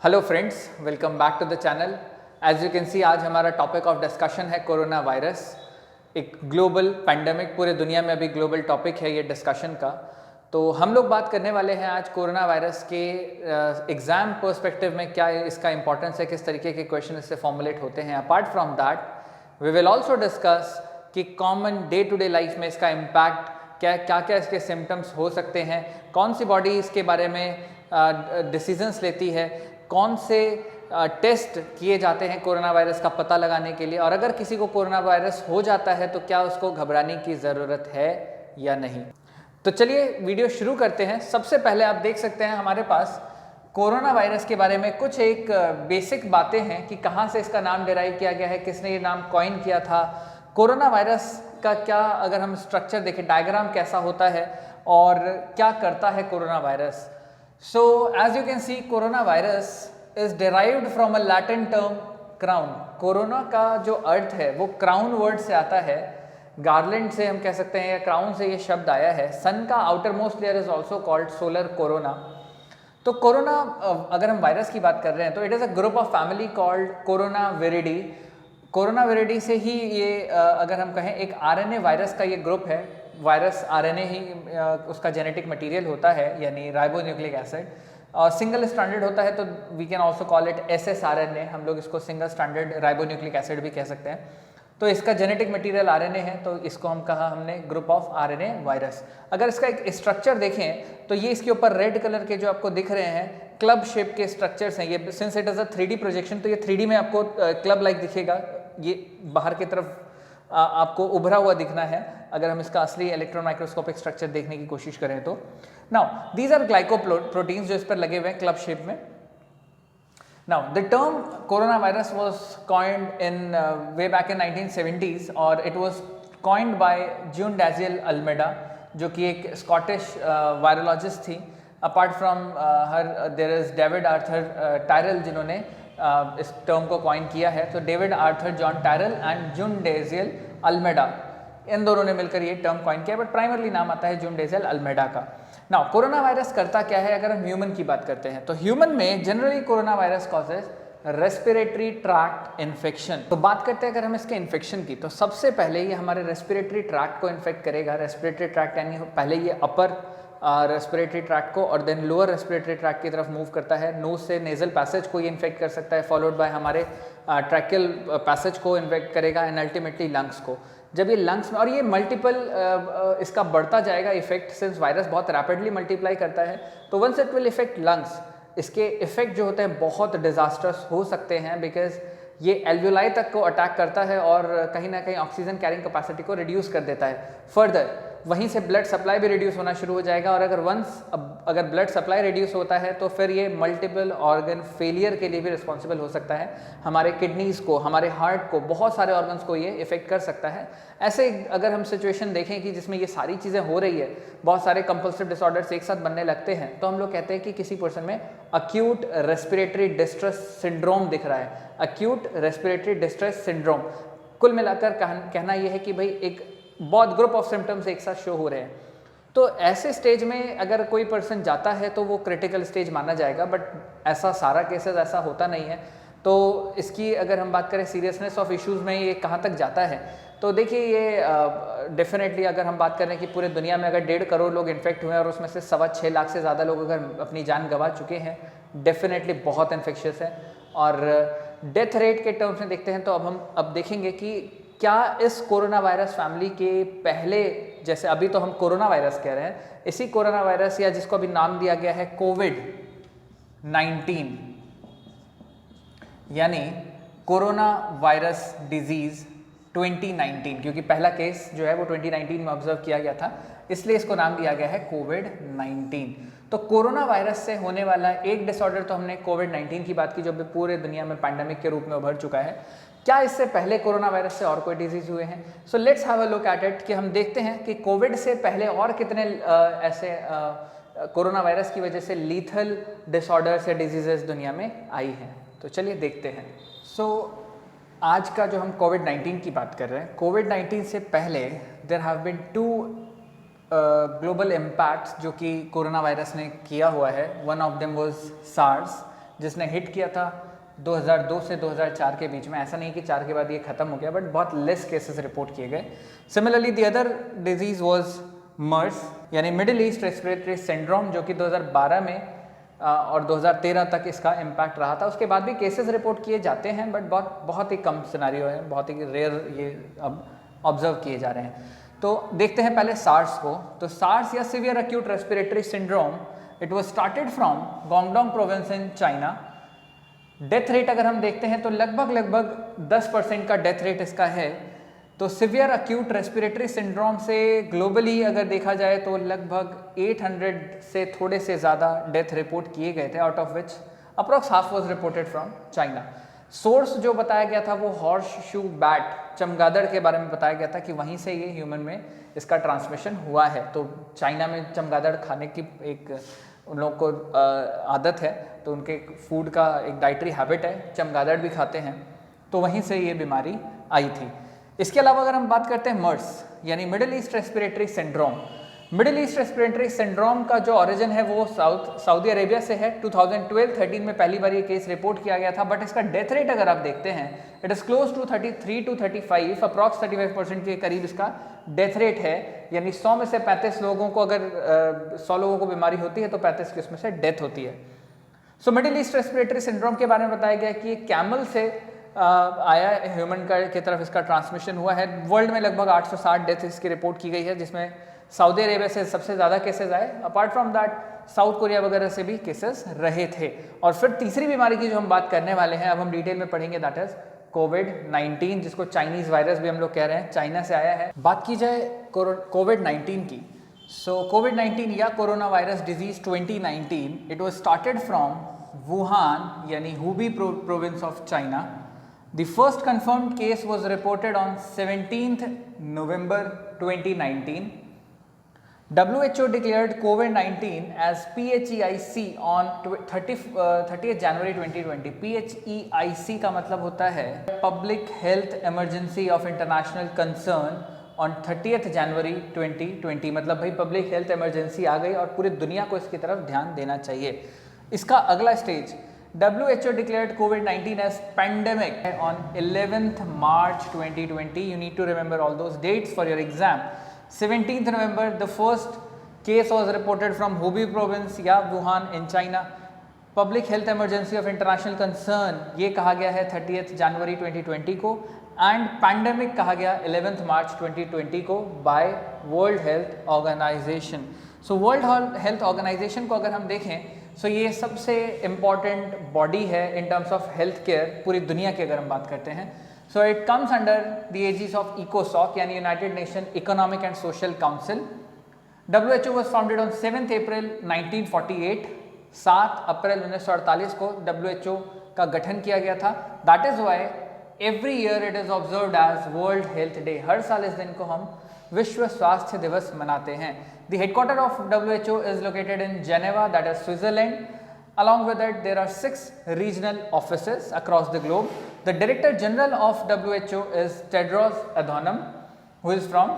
Hello friends, welcome back to the channel. As you can see आज हमारा topic of discussion है corona virus. एक global pandemic, पूरे दुनिया में अभी ग्लोबल टॉपिक है ये डिस्कशन का। तो हम लोग बात करने वाले हैं आज कोरोना वायरस के एग्ज़ाम पर्सपेक्टिव में क्या इसका इंपॉर्टेंस है, किस तरीके के क्वेश्चन इससे फॉर्मुलेट होते हैं। Apart from that we will also discuss कि common day to day life में इसका इम्पैक्ट क्या क्या इसके सिम्टम्स हो सकते हैं, कौन सी बॉडी इसके बारे में डिसीजंस लेती है, कौन से टेस्ट किए जाते हैं कोरोना वायरस का पता लगाने के लिए, और अगर किसी को कोरोना वायरस हो जाता है तो क्या उसको घबराने की ज़रूरत है या नहीं। तो चलिए वीडियो शुरू करते हैं। सबसे पहले आप देख सकते हैं हमारे पास कोरोना वायरस के बारे में कुछ एक बेसिक बातें हैं कि कहाँ से इसका नाम डिराइव किया गया है, किसने ये नाम कॉइन किया था, कोरोना वायरस का क्या अगर हम स्ट्रक्चर देखें, डायग्राम कैसा होता है और क्या करता है corona virus. So as you can see, coronavirus is derived from a Latin term crown. Corona का जो अर्थ है वो क्राउन वर्ड से आता है, गार्लैंड से हम कह सकते हैं, या क्राउन से ये शब्द आया है। सन का outer most layer is also called solar corona. तो कोरोना, अगर हम वायरस की बात कर रहे हैं तो it is a group of family called corona viride. Corona viride से ही ये अगर हम कहें एक आरएनए वायरस का ये ग्रुप है। वायरस आरएनए ही उसका जेनेटिक मटेरियल होता है, यानी राइबोन्यूक्लिक एसिड, और सिंगल स्ट्रैंडेड होता है तो we can also call it ssRNA. हम लोग इसको सिंगल स्ट्रैंडेड राइबोन्यूक्लिक एसिड भी कह सकते हैं। तो इसका जेनेटिक मटेरियल आरएनए है, तो इसको हम कहा हमने ग्रुप ऑफ आरएनए वायरस। अगर इसका एक स्ट्रक्चर देखें तो ये इसके ऊपर रेड कलर के जो आपको दिख रहे हैं क्लब शेप के स्ट्रक्चर्स हैं। ये since it is a 3D projection, तो ये 3D में आपको क्लब लाइक दिखेगा। ये बाहर की तरफ आपको उभरा हुआ दिखना है अगर हम इसका असली इलेक्ट्रॉन माइक्रोस्कोपिक स्ट्रक्चर देखने की कोशिश करें तो। नाउ दीज आर ग्लाइकोप्रोटीन्स जो इस पर लगे हुए हैं क्लब शेप में। Now the term corona virus was coined in way back in 1970s और it was coined by June Dalziel Almeida, जो कि एक स्कॉटिश वायरोलॉजिस्ट थी। Apart from her there is David Arthur Tyrrell जिन्होंने इस term को coin किया है। तो David Arthur John Tyrrell and June Dalziel Almeida, इन दोनों ने मिलकर ये टर्म कॉइन किया, बट प्राइमरली नाम आता है जून डेजियल अल्मेडा का। नाउ कोरोना वायरस करता क्या है अगर हम ह्यूमन की बात करते हैं तो ह्यूमन में generally corona virus causes respiratory tract infection. तो बात करते हैं अगर हम इसके इन्फेक्शन की, तो सबसे पहले ये हमारे रेस्पिरेटरी ट्रैक्ट को इन्फेक्ट करेगा। रेस्पिरेटरी ट्रैक्ट यानी पहले ये अपर रेस्पिरेटरी ट्रैक्ट को और देन लोअर रेस्पिरेटरी ट्रैक्ट की तरफ मूव करता है। नोज से नेजल पैसेज को ये इन्फेक्ट कर सकता है, फॉलोड बाय हमारे ट्रैकियल पैसेज को इन्फेक्ट करेगा एंड अल्टीमेटली लंग्स को। जब ये लंग्स में, और ये मल्टीपल इसका बढ़ता जाएगा इफेक्ट, सिंस वायरस बहुत रैपिडली मल्टीप्लाई करता है, तो once it will effect lungs, इसके इफेक्ट जो होते हैं बहुत डिजास्टर्स हो सकते हैं, बिकॉज ये एल्वियोलाई तक को अटैक करता है और कहीं ना कहीं ऑक्सीजन कैरिंग कैपेसिटी को रिड्यूस कर देता है। फर्दर वहीं से ब्लड सप्लाई भी रिड्यूस होना शुरू हो जाएगा, और अगर ब्लड सप्लाई रिड्यूस होता है तो फिर ये मल्टीपल ऑर्गन फेलियर के लिए भी रिस्पॉन्सिबल हो सकता है। हमारे किडनीज़ को, हमारे हार्ट को, बहुत सारे ऑर्गन्स को ये इफेक्ट कर सकता है। ऐसे अगर हम सिचुएशन देखें कि जिसमें ये सारी चीज़ें हो रही है, बहुत सारे कंपल्सिव डिसऑर्डर्स एक साथ बनने लगते हैं, तो हम लोग कहते हैं कि किसी पर्सन में अक्यूट रेस्पिरेटरी डिस्ट्रेस सिंड्रोम दिख रहा है। अक्यूट रेस्पिरेटरी डिस्ट्रेस सिंड्रोम, कुल मिलाकर कहना यह है कि भाई एक बहुत ग्रुप ऑफ सिम्टम्स एक साथ शो हो रहे हैं। तो ऐसे स्टेज में अगर कोई पर्सन जाता है तो वो क्रिटिकल स्टेज माना जाएगा, बट ऐसा सारा केसेस ऐसा होता नहीं है। तो इसकी अगर हम बात करें सीरियसनेस ऑफ इश्यूज़ में ये कहाँ तक जाता है, तो देखिए ये डेफिनेटली अगर हम बात करें कि पूरे दुनिया में अगर 1.5 करोड़ लोग इन्फेक्ट हुए हैं और उसमें से 6.25 लाख से ज़्यादा लोग अगर अपनी जान गंवा चुके हैं, डेफिनेटली बहुत इन्फेक्शियस है। और डेथ रेट के टर्म्स में देखते हैं तो अब देखेंगे कि क्या इस कोरोना वायरस फैमिली के पहले, जैसे अभी तो हम कोरोना वायरस कह रहे हैं, इसी कोरोना वायरस या जिसको अभी नाम दिया गया है कोविड-19 यानी कोरोना वायरस डिजीज 2019, क्योंकि पहला केस जो है वो 2019 में ऑब्जर्व किया गया था, इसलिए इसको नाम दिया गया है कोविड-19। तो कोरोना वायरस से होने वाला एक डिसऑर्डर, तो हमने कोविड-19 की बात की जो अभी पूरे दुनिया में पैंडेमिक के रूप में उभर चुका है। क्या इससे पहले कोरोना वायरस से और कोई डिजीज हुए हैं? So let's have a look at it कि हम देखते हैं कि कोविड से पहले और कितने ऐसे कोरोना वायरस की वजह से लीथल डिसऑर्डर्स या डिजीजेस दुनिया में आई हैं। तो चलिए देखते हैं। सो आज का जो हम कोविड-19 की बात कर रहे हैं, कोविड-19 से पहले there have been 2 global impacts जो कि कोरोना वायरस ने किया हुआ है। One of them was SARS, जिसने हिट किया था 2002 से 2004 के बीच में। ऐसा नहीं कि 4 के बाद ये ख़त्म हो गया, बट बहुत लेस केसेस रिपोर्ट किए गए। Similarly the other disease was MERS यानी मिडिल ईस्ट रेस्पिरेटरी सिंड्रोम, जो कि 2012 में और 2013 तक इसका इम्पैक्ट रहा था। उसके बाद भी केसेस रिपोर्ट किए जाते हैं, बट बहुत ही कम सिनारियो है, बहुत ही रेयर ये अब ऑब्जर्व किए जा रहे हैं। तो देखते हैं पहले सार्स को। तो सार्स या severe acute respiratory syndrome, it was started from Guangdong province in China. Death rate अगर हम देखते हैं तो लगभग 10% का डेथ रेट इसका है। तो सिवियर एक्यूट रेस्पिरेटरी सिंड्रोम से ग्लोबली अगर देखा जाए तो लगभग 800 से थोड़े से ज़्यादा डेथ रिपोर्ट किए गए थे, out of which approx half was reported from China. Source जो बताया गया था वो हॉर्स शू बैट, चमगादड़ के बारे में बताया गया था कि वहीं से ये ह्यूमन में इसका ट्रांसमिशन हुआ है। तो चाइना में चमगादड़ खाने की एक उन लोगों को आदत है, तो उनके फूड का एक डाइटरी हैबिट है, चमगादड़ भी खाते हैं, तो वहीं से ये बीमारी आई थी। इसके अलावा अगर हम बात करते हैं मर्स यानी Middle east respiratory syndrome. Middle east respiratory syndrome का जो ओरिजिन है वो सऊदी अरेबिया से है। 2012-13 में पहली बार ये केस रिपोर्ट किया गया था, बट इसका डेथ रेट अगर आप देखते हैं it is close to 33 to 35, approx 35% के करीब इसका डेथ रेट है। यानी 100 में से 35 लोगों को अगर 100 लोगों को बीमारी होती है तो 35 की उसमें से डेथ होती है। So middle east respiratory syndrome के बारे में बताया गया कि ये कैमल से आया ह्यूमन की तरफ इसका ट्रांसमिशन हुआ है। वर्ल्ड में लगभग 860 डेथ इसकी रिपोर्ट की गई है, जिसमें सऊदी अरेबिया से सबसे ज़्यादा केसेस आए। Apart from that south Korea वगैरह से भी केसेस रहे थे। और फिर तीसरी बीमारी की जो हम बात करने वाले हैं, अब हम डिटेल में पढ़ेंगे, दैट इज कोविड-19, जिसको चाइनीज़ वायरस भी हम लोग कह रहे हैं, चाइना से आया है। बात की जाए कोविड-19 की, सो कोविड-19 या corona virus disease 2019, it was started from Wuhan यानी Hubei province of China. The first confirmed case was reported on 17th November 2019. WHO declared COVID-19 as PHEIC on 30th January 2020. PHEIC का मतलब होता है Public Health Emergency of International Concern on 30th January 2020। मतलब भाई public health emergency आ गई और पूरी दुनिया को इसकी तरफ ध्यान देना चाहिए। इसका अगला stage WHO declared COVID-19 as pandemic on 11th March 2020. You need to remember all those dates for your exam. 17th November, the first case was reported from Hubei province या Wuhan in China. Public Health Emergency of International Concern ये कहा गया है 30th January 2020 को, and pandemic कहा गया 11th March 2020 को by world health organisation. So world health organisation को अगर हम देखें सो ये सबसे इम्पॉर्टेंट बॉडी है in terms of health care पूरी दुनिया की अगर हम बात करते हैं। So it comes under the aegis of इकोसॉक यानी United Nation Economic and Social Council. WHO was founded on 7th April 1948। 7 April 1948 को WHO का गठन किया गया था। That is why every year it is observed as World Health Day. हर साल इस दिन को हम विश्व स्वास्थ्य दिवस मनाते हैं। The headquarters of WHO is located in Geneva, that is Switzerland. Along with it, there are 6 regional offices across the globe. The Director General of WHO is Tedros Adhanom, who is from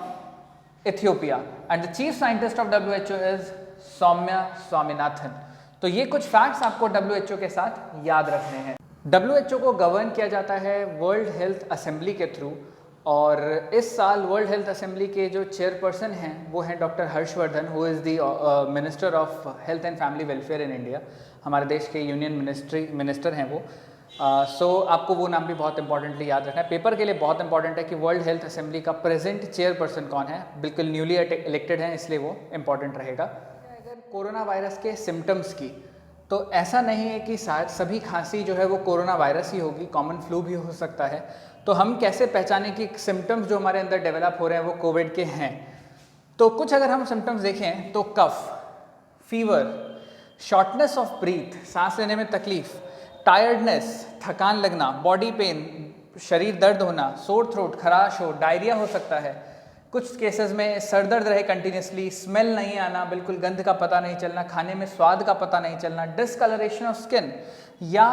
Ethiopia, and the Chief Scientist of WHO is Soumya Swaminathan. तो ये कुछ facts आपको WHO के साथ याद रखने हैं। WHO को गवर्न किया जाता है वर्ल्ड हेल्थ असेंबली के थ्रू, और इस साल वर्ल्ड हेल्थ असेंबली के जो चेयरपर्सन हैं वो हैं doctor Harshvardhan, who is the minister of health and family welfare in India. हमारे देश के यूनियन मिनिस्टर हैं वो। सो आपको वो नाम भी बहुत इंपॉर्टेंटली याद रखना है, पेपर के लिए बहुत इंपॉर्टेंट है कि वर्ल्ड हेल्थ असेंबली का प्रेजेंट चेयरपर्सन कौन है। बिल्कुल न्यूली इलेक्टेड हैं, इसलिए वो इंपॉर्टेंट रहेगा। अगर कोरोना वायरस के सिम्टम्स की, तो ऐसा नहीं है कि सभी खांसी जो है वो कोरोना वायरस ही होगी, कॉमन फ्लू भी हो सकता है। तो हम कैसे पहचाने कि सिम्टम्स जो हमारे अंदर डेवलप हो रहे हैं वो कोविड के हैं। तो कुछ अगर हम सिम्टम्स देखें तो कफ, फीवर, शॉर्टनेस ऑफ ब्रीथ, सांस लेने में तकलीफ, टायर्डनेस, थकान लगना, बॉडी पेन, शरीर दर्द होना, सोर थ्रोट, खराश हो, डायरिया हो सकता है। कुछ केसेस में सर दर्द रहे कंटिन्यूसली, स्मेल नहीं आना, बिल्कुल गंध का पता नहीं चलना, खाने में स्वाद का पता नहीं चलना, डिसकलरेशन ऑफ स्किन, या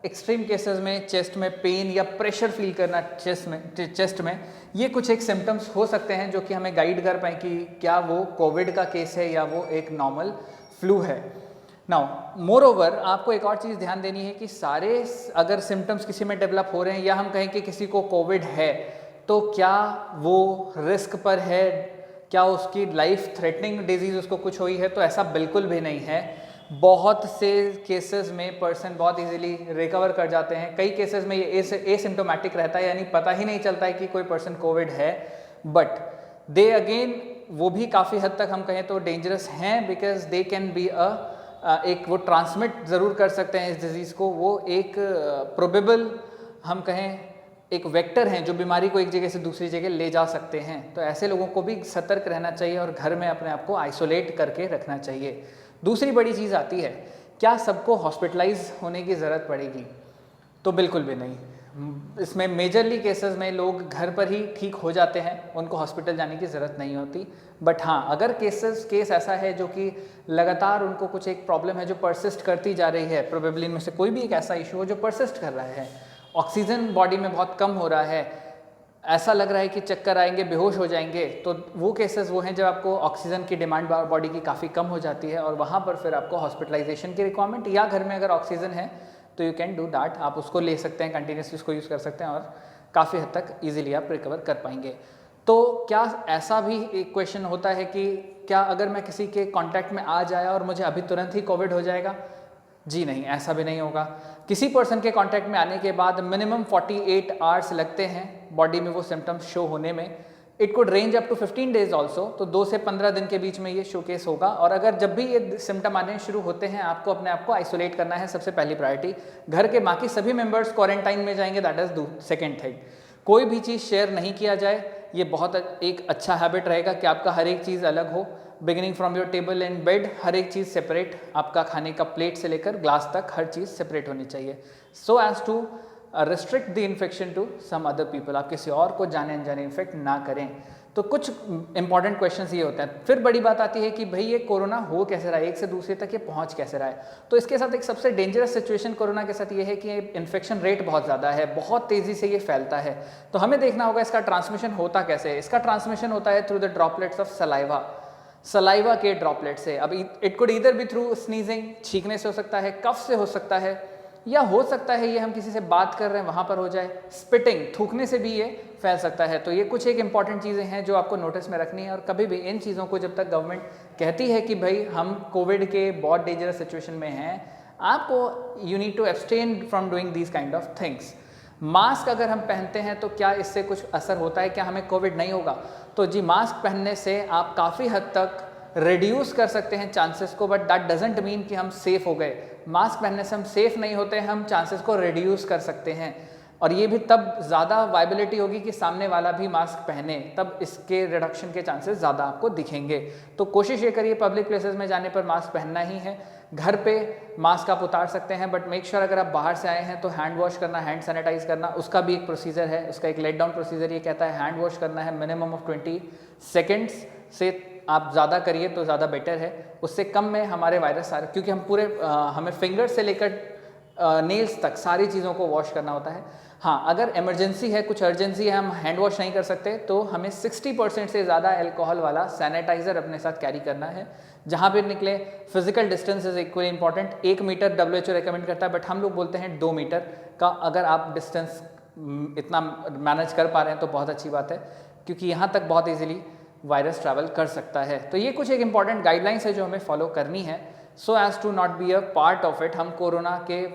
एक्सट्रीम केसेस में चेस्ट में पेन या प्रेशर फील करना चेस्ट में, ये कुछ एक सिम्टम्स हो सकते हैं जो कि हमें गाइड कर पाएँ कि क्या वो कोविड का केस है या वो एक नॉर्मल फ्लू है। नाउ मोर ओवर आपको एक और चीज़ ध्यान देनी है कि सारे अगर सिम्टम्स किसी में डेवलप हो रहे हैं या हम कहें कि किसी को कोविड है, तो क्या वो रिस्क पर है, क्या उसकी लाइफ थ्रेटनिंग डिजीज़ उसको कुछ हुई है, तो ऐसा बिल्कुल भी नहीं है। बहुत से केसेस में पर्सन बहुत इजीली रिकवर कर जाते हैं। कई केसेस में ये एसिम्टोमेटिक रहता है, यानी पता ही नहीं चलता है कि कोई पर्सन कोविड है, बट दे अगेन वो भी काफ़ी हद तक हम कहें तो डेंजरस हैं, बिकॉज दे कैन बी एक वो ट्रांसमिट ज़रूर कर सकते हैं इस डिज़ीज़ को। वो एक प्रोबेबल हम कहें एक वेक्टर हैं जो बीमारी को एक जगह से दूसरी जगह ले जा सकते हैं। तो ऐसे लोगों को भी सतर्क रहना चाहिए और घर में अपने आप को आइसोलेट करके रखना चाहिए। दूसरी बड़ी चीज़ आती है, क्या सबको हॉस्पिटलाइज होने की ज़रूरत पड़ेगी? तो बिल्कुल भी नहीं। इसमें मेजरली केसेस में लोग घर पर ही ठीक हो जाते हैं, उनको हॉस्पिटल जाने की ज़रूरत नहीं होती। बट हाँ, अगर केस ऐसा है जो कि लगातार उनको कुछ एक प्रॉब्लम है जो परसिस्ट करती जा रही है, प्रोबेबली इनमें से कोई भी एक ऐसा इशू हो जो परसिस्ट कर रहा है, ऑक्सीजन बॉडी में बहुत कम हो रहा है, ऐसा लग रहा है कि चक्कर आएंगे, बेहोश हो जाएंगे, तो वो केसेस वो हैं जब आपको ऑक्सीजन की डिमांड बॉडी की काफ़ी कम हो जाती है और वहाँ पर फिर आपको हॉस्पिटलाइजेशन की रिक्वायरमेंट, या घर में अगर ऑक्सीजन है तो यू कैन डू दैट, आप उसको ले सकते हैं, कंटिन्यूसली उसको यूज़ कर सकते हैं और काफ़ी हद तक ईजिली आप रिकवर कर पाएंगे। तो क्या ऐसा भी एक क्वेश्चन होता है कि क्या अगर मैं किसी के कॉन्टैक्ट में आ जाया और मुझे अभी तुरंत ही कोविड हो जाएगा? जी नहीं, ऐसा भी नहीं होगा। किसी पर्सन के कांटेक्ट में आने के बाद मिनिमम 48 आवर्स लगते हैं बॉडी में वो सिम्टम्स शो होने में। It could range up to 15 days also, तो 2 से 15 दिन के बीच में ये शोकेस होगा। और अगर जब भी ये सिम्टम आने शुरू होते हैं, आपको अपने आप को आइसोलेट करना है, सबसे पहली प्रायोरिटी। घर के बाकी सभी मेंबर्स क्वारंटाइन में जाएंगे, दैट इज सेकेंड थिंग। कोई भी चीज़ शेयर नहीं किया जाए, ये बहुत एक अच्छा हैबिट रहेगा कि आपका हर एक चीज़ अलग हो, beginning from your table and bed, हर एक चीज़ सेपरेट, आपका खाने का प्लेट से लेकर ग्लास तक हर चीज़ सेपरेट होनी चाहिए, so as to restrict the infection to some other people. आप किसी और को जाने अनजाने इन्फेक्ट ना करें। तो कुछ इंपॉर्टेंट क्वेश्चंस ये होते हैं। फिर बड़ी बात आती है कि भाई ये कोरोना हो कैसे रहा है, एक से दूसरे तक ये पहुंच कैसे रहा है। तो इसके साथ एक सबसे डेंजरस सिचुएशन कोरोना के साथ ये है कि इन्फेक्शन रेट बहुत ज़्यादा है, बहुत तेज़ी से ये फैलता है। तो हमें देखना होगा इसका ट्रांसमिशन होता कैसे है। इसका ट्रांसमिशन होता है through the droplets of saliva के ड्रॉपलेट से। अब it could either be through sneezing, छींकने से हो सकता है, कफ से हो सकता है, या हो सकता है ये हम किसी से बात कर रहे हैं वहाँ पर हो जाए, स्पिटिंग, थूकने से भी ये फैल सकता है। तो ये कुछ एक इंपॉर्टेंट चीज़ें हैं जो आपको नोटिस में रखनी है। और कभी भी इन चीज़ों को, जब तक गवर्नमेंट कहती है कि भाई हम कोविड के बहुत डेंजरस सिचुएशन में हैं, आपको you need to abstain from doing these kind of things. Mask अगर हम पहनते हैं तो क्या इससे कुछ असर होता है, क्या हमें कोविड नहीं होगा? तो जी, मास्क पहनने से आप काफ़ी हद तक रिड्यूस कर सकते हैं चांसेस को, बट दैट डजेंट मीन कि हम सेफ हो गए। मास्क पहनने से हम सेफ नहीं होते, हम चांसेस को रिड्यूस कर सकते हैं। और ये भी तब ज़्यादा वायबिलिटी होगी कि सामने वाला भी मास्क पहने, तब इसके रिडक्शन के चांसेस ज़्यादा आपको दिखेंगे। तो कोशिश ये करिए पब्लिक प्लेसेस में जाने पर मास्क पहनना ही है। घर पे मास्क आप उतार सकते हैं, बट मेक श्योर अगर आप बाहर से आए हैं तो हैंड वॉश करना, हैंड सैनिटाइज करना, उसका भी एक प्रोसीजर है, उसका एक लेट डाउन प्रोसीजर ये कहता है हैंड वॉश करना है मिनिमम ऑफ 20 सेकेंड्स से आप ज़्यादा करिए तो ज़्यादा बेटर है। उससे कम में हमारे वायरस सारे, क्योंकि हम पूरे हमें फिंगर से लेकर नेल्स तक सारी चीज़ों को वॉश करना होता है। हाँ, अगर इमरजेंसी है, कुछ अर्जेंसी है, हम हैंड वॉश नहीं कर सकते, तो हमें 60% से ज़्यादा अल्कोहल वाला सैनिटाइज़र अपने साथ कैरी करना है। जहाँ पे निकले physical distance is equally important. 1 metre WHO recommend करता है, बट हम लोग बोलते हैं 2 मीटर का। अगर आप डिस्टेंस इतना मैनेज कर पा रहे हैं तो बहुत अच्छी बात है, क्योंकि यहाँ तक बहुत ईजिली वायरस ट्रैवल कर सकता है। तो ये कुछ एक इंपॉर्टेंट गाइडलाइंस है जो हमें फॉलो करनी है, so as to not be a part of it. हम कोरोना के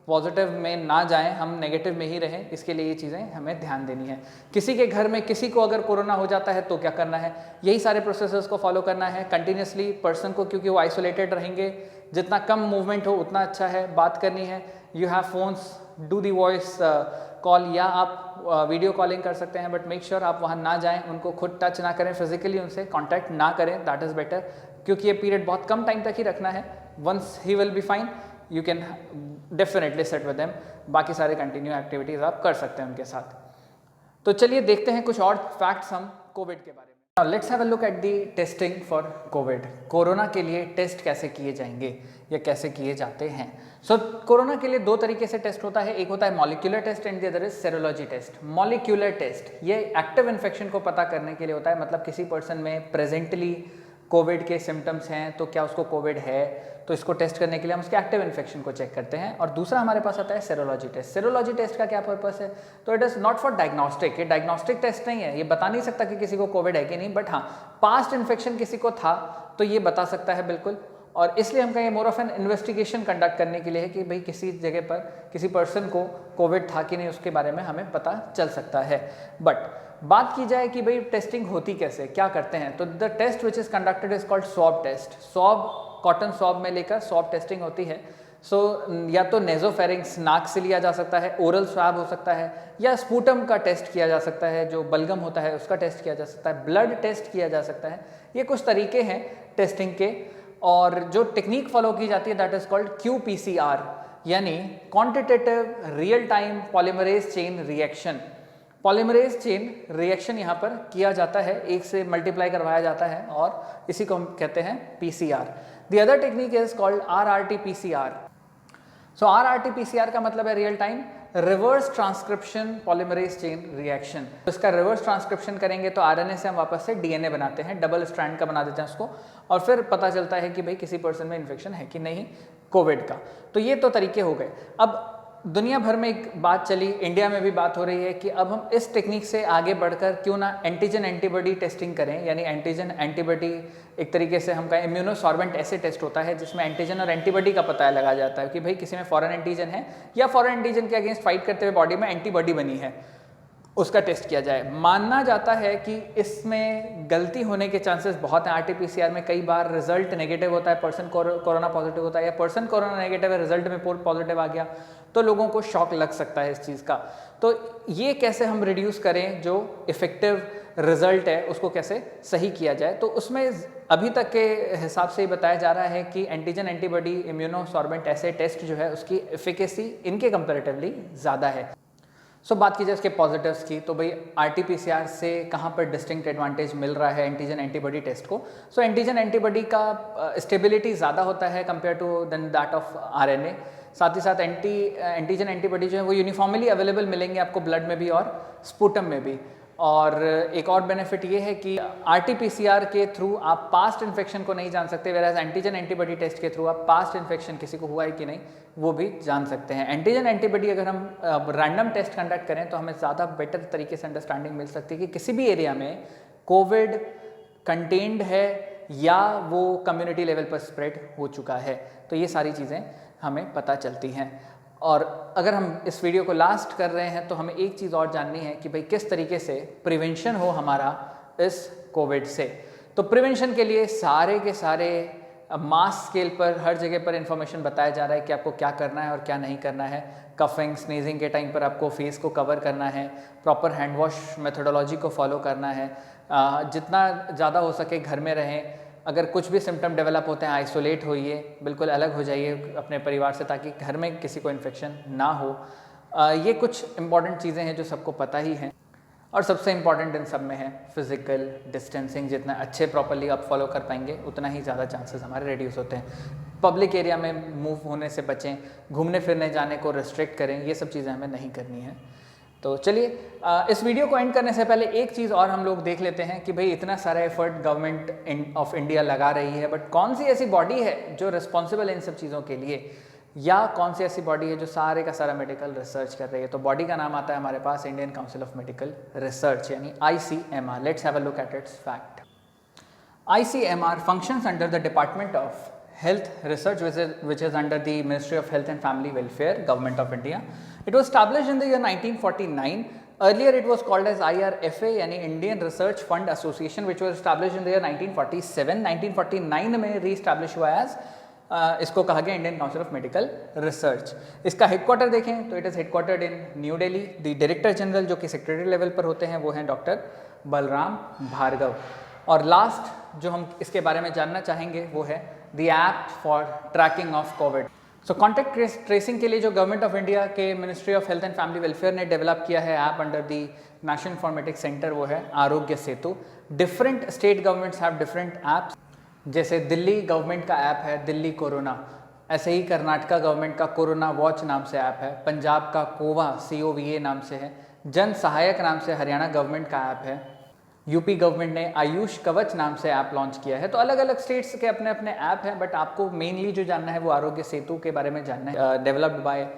पॉजिटिव में ना जाएं, हम नेगेटिव में ही रहें, इसके लिए ये चीज़ें हमें ध्यान देनी है। किसी के घर में किसी को अगर कोरोना हो जाता है तो क्या करना है, यही सारे प्रोसेसेस को फॉलो करना है कंटिन्यूसली पर्सन को, क्योंकि वो आइसोलेटेड रहेंगे। जितना कम मूवमेंट हो उतना अच्छा है। बात करनी है, you have phones, do the voice call, या आप वीडियो कॉलिंग कर सकते हैं, बट मेक श्योर आप वहाँ ना जाएं, उनको खुद टच ना करें, फिजिकली उनसे कॉन्टैक्ट ना करें, दैट इज़ बेटर, क्योंकि ये पीरियड बहुत कम टाइम तक ही रखना है। Once he will be fine, you can definitely set with them, बाकी सारे कंटिन्यू एक्टिविटीज़ आप कर सकते हैं उनके साथ। तो चलिए देखते हैं कुछ और फैक्ट्स हम कोविड के बारे में। Now let's have a look at the testing for Covid. Corona के लिए टेस्ट कैसे किए जाएंगे या कैसे किए जाते हैं। सो कोरोना के लिए 2 तरीके से टेस्ट होता है, एक होता है molecular test and the other is serology test. Molecular test ये एक्टिव इन्फेक्शन को पता करने के लिए होता है, मतलब किसी पर्सन में प्रेजेंटली कोविड के सिम्टम्स हैं तो क्या उसको कोविड है, तो इसको टेस्ट करने के लिए हम उसके एक्टिव इन्फेक्शन को चेक करते हैं। और दूसरा हमारे पास आता है सेरोलॉजी टेस्ट। सेरोलॉजी टेस्ट का क्या पर्पस है, तो it is not for diagnostic, ये डायग्नोस्टिक टेस्ट नहीं है, ये बता नहीं सकता कि किसी को कोविड है कि नहीं, बट हाँ पास्ट इन्फेक्शन किसी को था तो ये बता सकता है बिल्कुल। और इसलिए हम कहें more of N investigation conduct करने के लिए है कि भाई किसी जगह पर किसी पर्सन को कोविड था कि नहीं, उसके बारे में हमें पता चल सकता है। बट बात की जाए कि भाई टेस्टिंग होती कैसे, क्या करते हैं, तो the test which is conducted is called swab test. Swab cotton swab में लेकर स्वॉब टेस्टिंग होती है। या तो नेजोफेरिंग्स नाक से लिया जा सकता है, ओरल स्वैब हो सकता है, या स्पूटम का टेस्ट किया जा सकता है, जो बलगम होता है उसका टेस्ट किया जा सकता है, ब्लड टेस्ट किया जा सकता है। ये कुछ तरीके हैं टेस्टिंग के। और जो टेक्निक फॉलो की जाती है दैट इज कॉल्ड QPCR, यानी quantitative real time polymerase chain reaction. Polymerase chain reaction यहाँ पर किया जाता है, एक से मल्टीप्लाई करवाया जाता है और इसी को हम कहते हैं PCR। The other technique is called RRT-PCR। So RRT-PCR का मतलब है real time reverse transcription polymerase chain reaction. तो इसका रिवर्स ट्रांसक्रिप्शन करेंगे तो RNA से हम वापस से DNA बनाते हैं, डबल स्ट्रैंड का बना देते हैं उसको, और फिर पता चलता है कि भाई किसी पर्सन में इन्फेक्शन है कि नहीं कोविड का। तो ये तो तरीके हो गए। अब दुनिया भर में एक बात चली, इंडिया में भी बात हो रही है कि अब हम इस टेक्निक से आगे बढ़कर क्यों ना एंटीजन एंटीबॉडी टेस्टिंग करें, यानी एंटीजन एंटीबॉडी एक तरीके से हम कहें इम्यूनोसॉर्बेंट ऐसे टेस्ट होता है जिसमें एंटीजन और एंटीबॉडी का पता लगाया जाता है कि भाई किसी में फॉरेन एंटीजन है या फॉरेन एंटीजन के अगेंस्ट फाइट करते हुए बॉडी में एंटीबॉडी बनी है, उसका टेस्ट किया जाए। मानना जाता है कि इसमें गलती होने के चांसेस बहुत हैं। RT-PCR में कई बार रिजल्ट नेगेटिव होता है, पर्सन कोरोना पॉजिटिव होता है, या पर्सन कोरोना नेगेटिव है रिजल्ट में पॉजिटिव आ गया, तो लोगों को शॉक लग सकता है इस चीज़ का। तो ये कैसे हम रिड्यूस करें, जो इफेक्टिव रिजल्ट है उसको कैसे सही किया जाए, तो उसमें अभी तक के हिसाब से ही बताया जा रहा है कि एंटीजन एंटीबॉडी इम्यूनोसॉर्बेंट ऐसे टेस्ट जो है उसकी एफिकेसी इनके कंपैरेटिवली ज़्यादा है। सो बात की जाए इसके पॉजिटिव्स की, तो भाई RT-PCR से कहाँ पर डिस्टिंक्ट एडवांटेज मिल रहा है एंटीजन एंटीबॉडी टेस्ट को। सो एंटीजन एंटीबॉडी का स्टेबिलिटी ज़्यादा होता है compare to than that of RNA। साथ ही साथ एंटीजन एंटीबॉडी जो है वो यूनिफॉर्मली अवेलेबल मिलेंगे आपको ब्लड में भी और स्पूटम में भी। और एक और बेनिफिट ये है कि RT-PCR के थ्रू आप पास्ट इन्फेक्शन को नहीं जान सकते, वेराज एंटीजन एंटीबॉडी टेस्ट के थ्रू आप पास्ट इन्फेक्शन किसी को हुआ है कि नहीं वो भी जान सकते हैं। एंटीजन एंटीबॉडी अगर हम रैंडम टेस्ट कंडक्ट करें तो हमें ज़्यादा बेटर तरीके से अंडरस्टैंडिंग मिल सकती है कि किसी भी एरिया में कोविड कंटेन्ड है या वो कम्युनिटी लेवल पर स्प्रेड हो चुका है। तो ये सारी चीज़ें हमें पता चलती हैं। और अगर हम इस वीडियो को लास्ट कर रहे हैं तो हमें एक चीज़ और जाननी है कि भाई किस तरीके से प्रिवेंशन हो हमारा इस कोविड से। तो प्रिवेंशन के लिए सारे के सारे मास स्केल पर हर जगह पर इंफॉर्मेशन बताया जा रहा है कि आपको क्या करना है और क्या नहीं करना है। कफिंग स्नीजिंग के टाइम पर आपको फेस को कवर करना है, प्रॉपर हैंड वॉश मेथोडोलॉजी को फॉलो करना है, जितना ज़्यादा हो सके घर में रहें। अगर कुछ भी सिम्टम डेवलप होते हैं आइसोलेट होइए, बिल्कुल अलग हो जाइए अपने परिवार से ताकि घर में किसी को इन्फेक्शन ना हो। ये कुछ इंपॉर्टेंट चीज़ें हैं जो सबको पता ही हैं। और सबसे इम्पॉर्टेंट इन सब में है फिजिकल डिस्टेंसिंग। जितना अच्छे प्रॉपरली आप फॉलो कर पाएंगे उतना ही ज़्यादा चांसेस हमारे रिड्यूस होते हैं। पब्लिक एरिया में मूव होने से बचें, घूमने फिरने जाने को रिस्ट्रिक्ट करें, ये सब चीज़ें हमें नहीं करनी है। तो चलिए इस वीडियो को एंड करने से पहले एक चीज़ और हम लोग देख लेते हैं कि भाई इतना सारा एफर्ट गवर्नमेंट ऑफ इंडिया लगा रही है, बट कौन सी ऐसी बॉडी है जो रिस्पॉन्सिबल है इन सब चीज़ों के लिए, या कौन सी ऐसी बॉडी है जो सारे का सारा मेडिकल रिसर्च कर रही है। तो बॉडी का नाम आता है हमारे पास Indian Council of Medical Research यानी ICMR। Let's have a look at its fact. ICMR functions under the Department of Health Research, which is under the Ministry of Health and Family Welfare, Government of India. It was established in the year 1949. Earlier it was called as IRFA यानी Indian Research Fund Association, which was established in the year 1947. 1949 में re-establish हुआ as इसको कहा गया Indian Council of Medical research. इसका headquarter देखें तो it is headquartered in new Delhi. The director general जो कि सेक्रेटरी लेवल पर होते हैं वो हैं डॉक्टर बलराम भार्गव। और लास्ट जो हम इसके बारे में जानना चाहेंगे वो है the app for tracking of covid. So contact tracing के लिए जो गवर्नमेंट ऑफ इंडिया के ministry of health and family welfare ने डेवलप किया है app under the National Informatics Centre वो है Aarogya Setu. Different state governments have different apps. जैसे दिल्ली गवर्नमेंट का ऐप है दिल्ली कोरोना, ऐसे ही कर्नाटका गवर्नमेंट का कोरोना वॉच नाम से ऐप है, पंजाब का कोवा COVA नाम से है, जन सहायक नाम से हरियाणा गवर्नमेंट का ऐप है, यूपी गवर्नमेंट ने आयुष कवच नाम से ऐप लॉन्च किया है। तो अलग अलग स्टेट्स के अपने अपने ऐप हैं, बट आपको मेनली जो जानना है वो आरोग्य सेतु के बारे में जानना है, developed by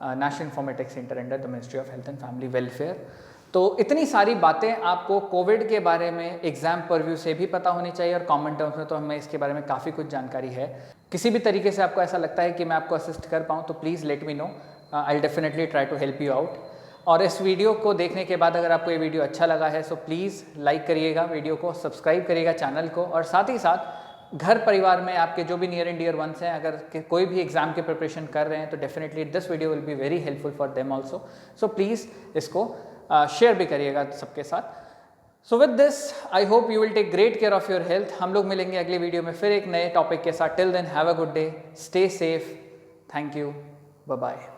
national Informatics centre under the ministry of health and family welfare. तो इतनी सारी बातें आपको कोविड के बारे में एग्जाम परव्यू से भी पता होनी चाहिए, और कॉमन टर्म्स में तो हमें इसके बारे में काफ़ी कुछ जानकारी है। किसी भी तरीके से आपको ऐसा लगता है कि मैं आपको असिस्ट कर पाऊँ तो please let me know, I will definitely try to help you out. और इस वीडियो को देखने के बाद अगर आपको ये वीडियो अच्छा लगा है सो प्लीज़ लाइक करिएगा वीडियो को, सब्सक्राइब करिएगा चैनल को, और साथ ही साथ घर परिवार में आपके जो भी नियर एंड डियर वंस हैं, अगर कोई भी एग्जाम की प्रिपरेशन कर रहे हैं तो definitely this video will be very helpful for them also. So please इसको शेयर भी करिएगा सबके साथ। So with this I hope you will take great care of your health. हम लोग मिलेंगे अगली वीडियो में फिर एक नए टॉपिक के साथ। Till then have a good day, stay safe, thank you, bye bye.